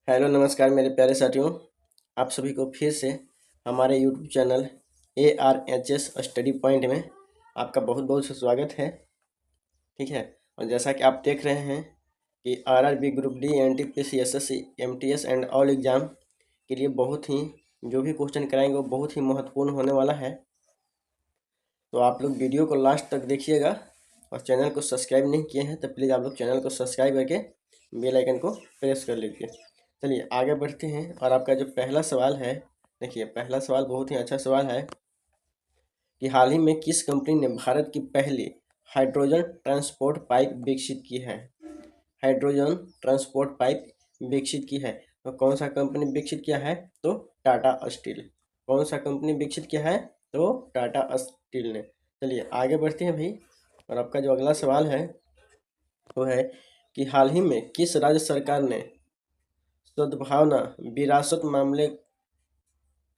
Hello नमस्कार मेरे प्यारे साथियों। आप सभी को फिर से हमारे YouTube channel ARHS study point में आपका बहुत बहुत स्वागत है। ठीक है। और जैसा कि आप देख रहे हैं कि RRB group D NTPC SSC MTS and all exam के लिए बहुत ही जो भी क्वेश्चन कराएंगे वो बहुत ही महत्वपूर्ण होने वाला है। तो आप लोग वीडियो को लास्ट तक देखिएगा और चैनल को सब्सक्राइब नहीं किए हैं तो प्लीज़ आप लोग चैनल को सब्सक्राइब करके बेल आइकन को प्रेस कर लीजिए। चलिए आगे बढ़ते हैं। और आपका जो पहला सवाल है, देखिए पहला सवाल बहुत ही अच्छा सवाल है कि हाल ही में किस कंपनी ने भारत की पहली हाइड्रोजन ट्रांसपोर्ट पाइप विकसित की है। हाइड्रोजन ट्रांसपोर्ट पाइप विकसित की है। तो कौन सा कंपनी विकसित किया है? तो टाटा स्टील। कौन सा कंपनी विकसित किया है? तो टाटा स्टील ने। चलिए आगे बढ़ते हैं भाई। और आपका जो अगला सवाल है वो है कि हाल ही में किस राज्य सरकार ने सद्भावना विरासत मामले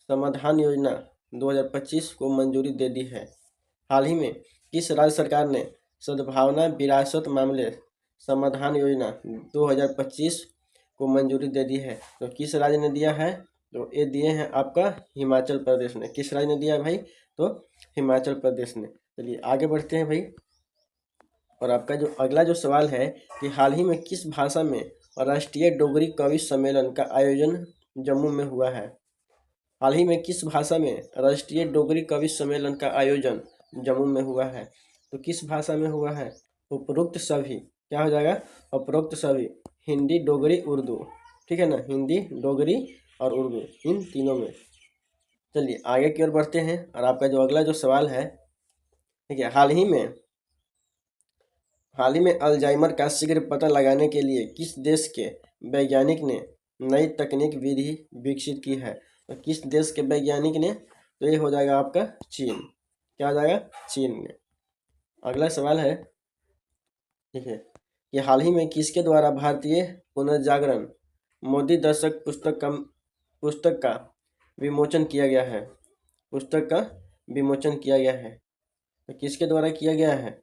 समाधान योजना 2025 को मंजूरी दे दी है। हाल ही में किस राज्य सरकार ने सद्भावना विरासत मामले समाधान योजना 2025 को मंजूरी दे दी है? तो किस राज्य ने दिया है? तो ये दिए हैं आपका हिमाचल प्रदेश ने। किस राज्य ने दिया है भाई? तो हिमाचल प्रदेश ने। चलिए आगे बढ़ते हैं भाई। और आपका जो अगला जो सवाल है कि हाल ही में किस भाषा में राष्ट्रीय डोगरी कवि सम्मेलन का आयोजन जम्मू में हुआ है? हाल ही में किस भाषा में राष्ट्रीय डोगरी कवि सम्मेलन का आयोजन जम्मू में हुआ है? तो किस भाषा में हुआ है? उपरोक्त सभी क्या हो जाएगा? उपरोक्त सभी हिंदी, डोगरी, उर्दू। ठीक है ना, हिंदी, डोगरी और उर्दू, इन तीनों में। चलिए आगे की ओर बढ़ते हैं। और आपका जो अगला जो सवाल है, ठीक है, हाल ही में अल्जाइमर का शीघ्र पता लगाने के लिए किस देश के वैज्ञानिक ने नई तकनीक विधि विकसित की है? तो किस देश के वैज्ञानिक ने? तो ये हो जाएगा आपका चीन। क्या हो जाएगा? चीन ने। अगला सवाल है, ठीक है, कि हाल ही में किसके द्वारा भारतीय पुनर्जागरण मोदी दर्शक पुस्तक का विमोचन किया गया है? पुस्तक का विमोचन किया गया है। तो किसके द्वारा किया गया है?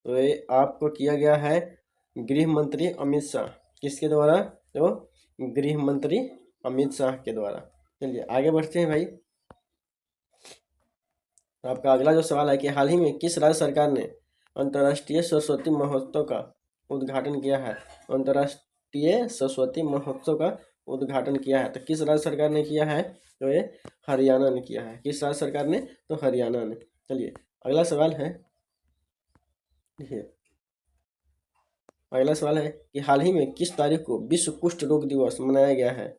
तो ये आपको किया गया है गृह मंत्री अमित शाह। किसके द्वारा? तो गृह मंत्री अमित शाह के द्वारा। चलिए आगे बढ़ते हैं भाई। आपका अगला जो सवाल है कि हाल ही में किस राज्य सरकार ने अंतर्राष्ट्रीय सरस्वती महोत्सव का उद्घाटन किया है? अंतर्राष्ट्रीय सरस्वती महोत्सव का उद्घाटन किया है। तो किस राज्य सरकार ने किया है? तो ये हरियाणा ने किया है। किस राज्य सरकार ने? तो हरियाणा ने। चलिए अगला सवाल है, देखिए अगला सवाल है कि हाल ही में किस तारीख को विश्व कुष्ठ रोग दिवस मनाया गया है?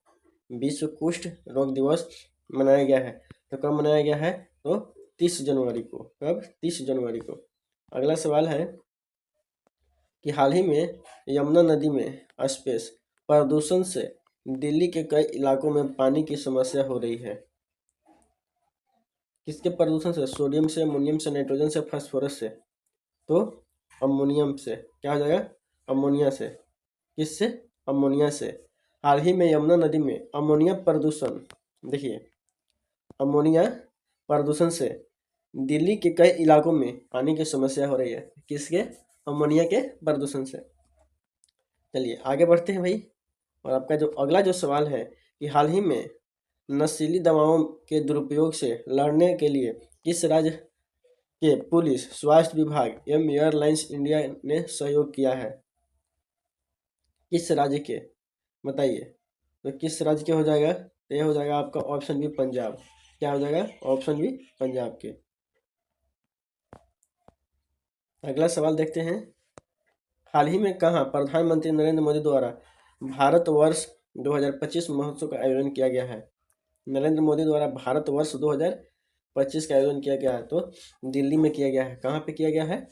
विश्व कुष्ठ रोग दिवस मनाया गया है। तो कब मनाया गया है? तो 30 जनवरी को। कब? 30 जनवरी को। अगला सवाल है कि हाल ही में यमुना नदी में स्पेस प्रदूषण से दिल्ली के कई इलाकों में पानी की समस्या हो रही है। किसके प्रदूषण से? सोडियम से, अमोनियम से, नाइट्रोजन से, फास्फोरस से। तो अमोनियम से। क्या हो जाएगा? अमोनिया से। किससे? अमोनिया से। हाल ही में यमुना नदी में अमोनिया प्रदूषण, देखिए अमोनिया प्रदूषण से दिल्ली के कई इलाकों में पानी की समस्या हो रही है। किसके? अमोनिया के प्रदूषण से। चलिए आगे बढ़ते हैं भाई। और आपका जो अगला जो सवाल है कि हाल ही में नशीली दवाओं के दुरुपयोग से लड़ने के लिए किस राज्य के पुलिस, स्वास्थ्य विभाग एवं एयरलाइंस इंडिया ने सहयोग किया है? किस राज्य के? बताइए। तो किस राज्य के हो जाएगा? तो ये हो जाएगा आपका ऑप्शन बी, पंजाब। क्या हो जाएगा? ऑप्शन बी, पंजाब के। अगला सवाल देखते हैं। हाल ही में कहाँ प्रधानमंत्री नरेंद्र मोदी द्वारा भारत वर्ष 2025 महोत्सव का आयोजन किया गया है? नरेंद्र मोदी द्वारा भारत वर्ष 2025 का आयोजन किया गया है। तो दिल्ली में किया गया है। कहाँ पे किया गया है?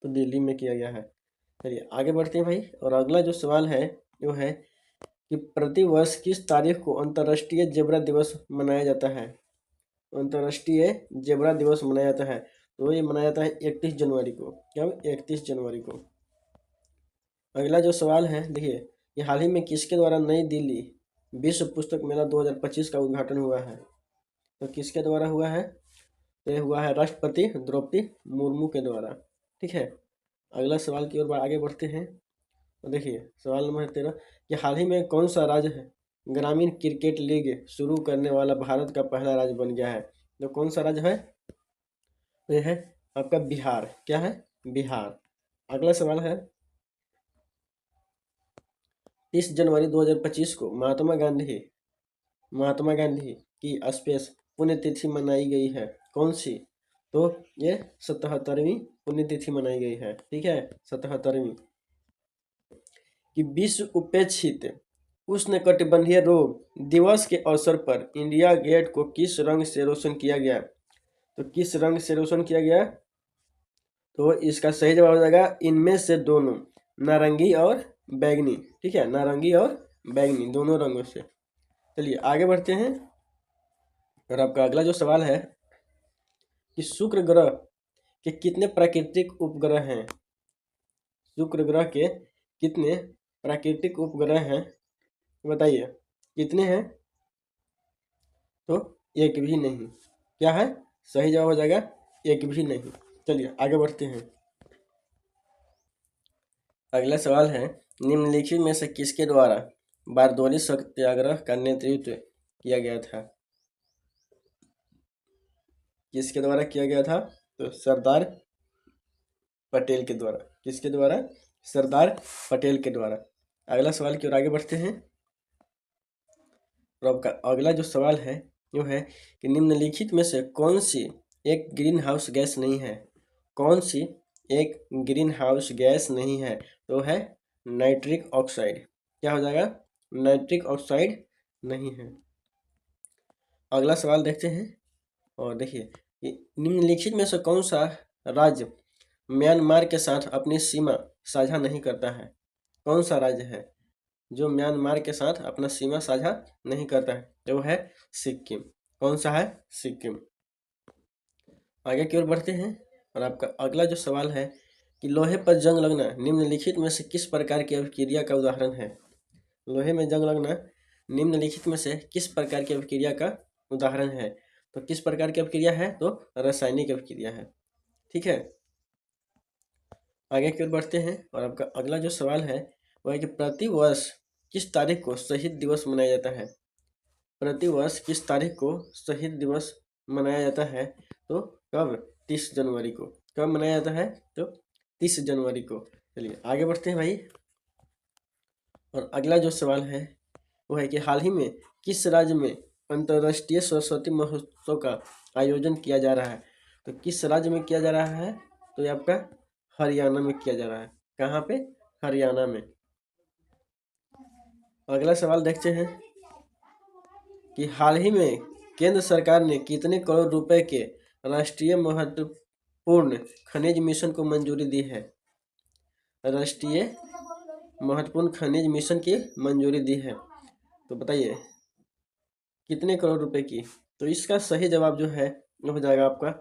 तो दिल्ली में किया गया है। चलिए आगे बढ़ते हैं भाई। और अगला जो सवाल है वो है कि प्रति वर्ष किस तारीख को अंतर्राष्ट्रीय जेब्रा दिवस मनाया जाता है? अंतर्राष्ट्रीय जेब्रा दिवस मनाया जाता है। तो ये मनाया जाता है 31 जनवरी को। कब? 31 जनवरी को। अगला जो सवाल है, देखिए कि हाल ही में किसके द्वारा नई दिल्ली विश्व पुस्तक मेला 2025 का उद्घाटन हुआ है? तो किसके द्वारा हुआ है? तो ये हुआ है राष्ट्रपति द्रौपदी मुर्मू के द्वारा। ठीक है। अगला सवाल की ओर आगे बढ़ते हैं। तो देखिए सवाल नंबर 13 कि हाल ही में कौन सा राज्य है ग्रामीण क्रिकेट लीग शुरू करने वाला भारत का पहला राज्य बन गया है। तो कौन सा राज्य है? तो यह है आपका बिहार। क्या है? बिहार। अगला सवाल है 30 जनवरी 2025 को महात्मा गांधी की स्पेस पुण्यतिथि मनाई गई है। कौन सी? तो ये 77वीं पुण्यतिथि मनाई गई है। ठीक है, 77वीं। कि विश्व उपेक्षित उष्णकटिबंधीय रोग दिवस के अवसर पर इंडिया गेट को किस रंग से रोशन किया गया? तो किस रंग से रोशन किया गया? तो इसका सही जवाब हो जाएगा इनमें से दोनों, नारंगी और बैंगनी। ठीक है, नारंगी और बैंगनी दोनों रंगों से। चलिए आगे बढ़ते हैं। और आपका अगला जो सवाल है कि शुक्र ग्रह के कितने प्राकृतिक उपग्रह हैं? शुक्र ग्रह के कितने प्राकृतिक उपग्रह हैं बताइए, कितने हैं? तो एक भी नहीं। क्या है? सही जवाब हो जाएगा एक भी नहीं। चलिए आगे बढ़ते हैं। अगला सवाल है निम्नलिखित में से किसके द्वारा बारदोली सत्याग्रह का नेतृत्व किया गया था? किसके द्वारा किया गया था? तो सरदार पटेल के द्वारा। किसके द्वारा? सरदार पटेल के द्वारा। अगला सवाल की ओर आगे बढ़ते हैं। और आपका अगला जो सवाल है वो है कि निम्नलिखित में से कौन सी एक ग्रीन हाउस गैस नहीं है? कौन सी एक ग्रीन हाउस गैस नहीं है? तो है नाइट्रिक ऑक्साइड। क्या हो जाएगा? नाइट्रिक ऑक्साइड नहीं है। अगला सवाल देखते हैं। और देखिए कि निम्नलिखित में से कौन सा राज्य म्यांमार के साथ अपनी सीमा साझा नहीं करता है? कौन सा राज्य है जो म्यांमार के साथ अपना सीमा साझा नहीं करता है? तो है सिक्किम। कौन सा है? सिक्किम। आगे की ओर बढ़ते हैं। और आपका अगला जो सवाल है कि लोहे पर जंग लगना निम्नलिखित में से किस प्रकार की अभिक्रिया का उदाहरण है? लोहे में जंग लगना निम्नलिखित में से किस प्रकार की अभिक्रिया का उदाहरण है? तो किस प्रकार की अभिक्रिया है? तो रासायनिक अभिक्रिया है। ठीक है, आगे की ओर बढ़ते हैं। और आपका अगला जो सवाल है वह है कि प्रतिवर्ष किस तारीख को शहीद दिवस मनाया जाता है? प्रतिवर्ष किस तारीख को शहीद दिवस मनाया जाता है? तो कब? 30 जनवरी को। कब मनाया जाता है? तो 30 जनवरी को। चलिए आगे बढ़ते हैं भाई। और अगला जो सवाल है वो है कि हाल ही में किस राज्य में अंतर्राष्ट्रीय सरस्वती महोत्सव का आयोजन किया जा रहा है? तो किस राज्य में किया जा रहा है? तो ये आपका हरियाणा में किया जा रहा है। कहाँ पे? हरियाणा में। अगला सवाल देखते हैं कि हाल ही में केंद्र सरकार ने कितने करोड़ रुपए के राष्ट्रीय महत्वपूर्ण खनिज मिशन को मंजूरी दी है? राष्ट्रीय महत्वपूर्ण खनिज मिशन की मंजूरी दी है, तो बताइए कितने करोड़ रुपए की? तो इसका सही जवाब जो है वो हो जाएगा आपका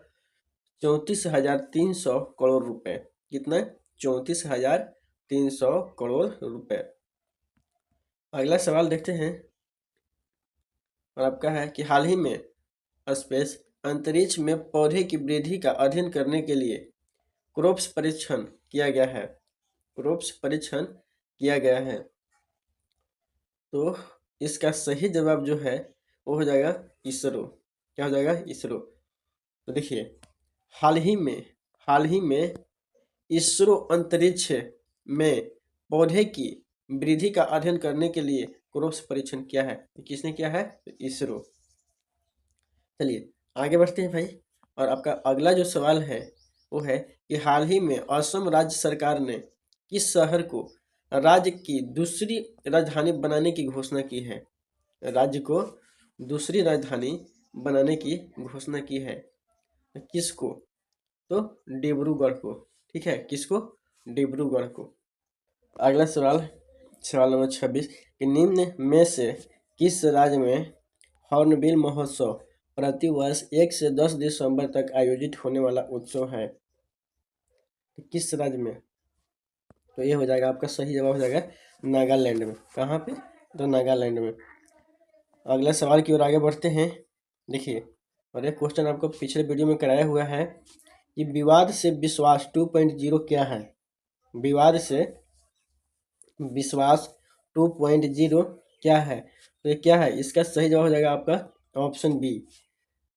34,300 करोड़ रुपए। कितना? 34,300 करोड़ रुपए। अगला सवाल देखते हैं। और आपका है कि हाल ही में स्पेस अंतरिक्ष में पौधे की वृद्धि का अध्ययन करने के लिए क्रोप्स परीक्षण किया गया है। क्रोप्स परीक्षण किया गया है, तो इसका सही जवाब जो है वो हो जाएगा इसरो। क्या हो जाएगा? इसरो। तो देखिए हाल ही में इसरो अंतरिक्ष में पौधे की वृद्धि का अध्ययन करने के लिए क्रोप्स परीक्षण किया है। किसने किया है? इसरो। चलिए आगे बढ़ते हैं भाई। और आपका अगला जो सवाल है वो है कि हाल ही में असम राज्य सरकार ने किस शहर को राज्य की दूसरी राजधानी बनाने की घोषणा की है? राज्य को दूसरी राजधानी बनाने की घोषणा की है। किसको? तो डिब्रूगढ़ को। ठीक है, किसको? डिब्रूगढ़ को। अगला सवाल नंबर 26 कि निम्न में से किस राज्य में हॉर्नबिल महोत्सव प्रतिवर्ष 1 से 10 दिसंबर तक आयोजित होने वाला उत्सव है? तो किस राज्य में? तो ये हो जाएगा आपका सही जवाब हो जाएगा नागालैंड में। कहाँ पे? तो नागालैंड में। अगला सवाल की ओर आगे बढ़ते हैं। देखिए और एक क्वेश्चन आपको पिछले वीडियो में कराया हुआ है कि विवाद से विश्वास 2.0 क्या है? विवाद से विश्वास 2.0 क्या है? तो ये क्या है? इसका सही जवाब हो जाएगा आपका ऑप्शन बी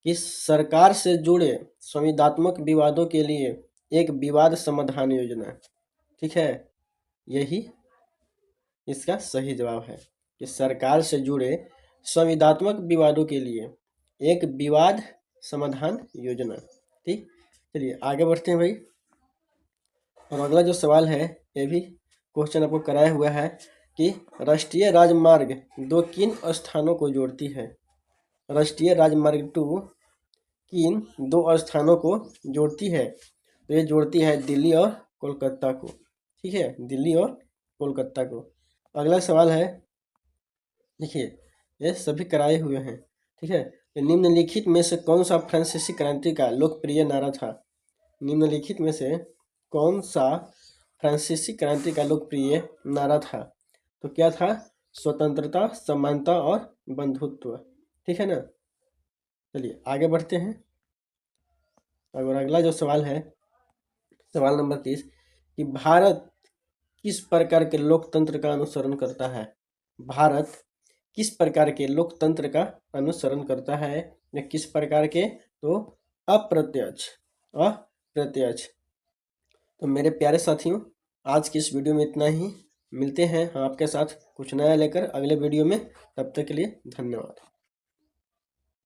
कि सरकार से जुड़े संविदात्मक विवादों के लिए एक विवाद समाधान योजना। ठीक है, यही इसका सही जवाब है कि सरकार से जुड़े संविदात्मक विवादों के लिए एक विवाद समाधान योजना। ठीक, चलिए आगे बढ़ते हैं भाई। और अगला जो सवाल है ये भी क्वेश्चन आपको कराया हुआ है कि राष्ट्रीय राजमार्ग 2 किन स्थानों को जोड़ती है? राष्ट्रीय राजमार्ग 2 किन 2 स्थानों को जोड़ती है? तो ये जोड़ती है दिल्ली और कोलकाता को। ठीक है, दिल्ली और कोलकाता को। अगला सवाल है, देखिए ये सभी कराए हुए हैं। ठीक है, निम्नलिखित में से कौन सा फ्रांसीसी क्रांति का लोकप्रिय नारा था? निम्नलिखित में से कौन सा फ्रांसीसी क्रांति का लोकप्रिय नारा था? तो क्या था? स्वतंत्रता, समानता और बंधुत्व। ठीक है ना। चलिए आगे बढ़ते हैं। और अगला जो सवाल है, सवाल नंबर 30 कि भारत किस प्रकार के लोकतंत्र का अनुसरण करता है? भारत किस प्रकार के लोकतंत्र का अनुसरण करता है या किस प्रकार के? तो अप्रत्यक्ष, अप्रत्यक्ष। तो मेरे प्यारे साथियों, आज की इस वीडियो में इतना ही। मिलते हैं आपके साथ कुछ नया लेकर अगले वीडियो में। तब तक के लिए धन्यवाद।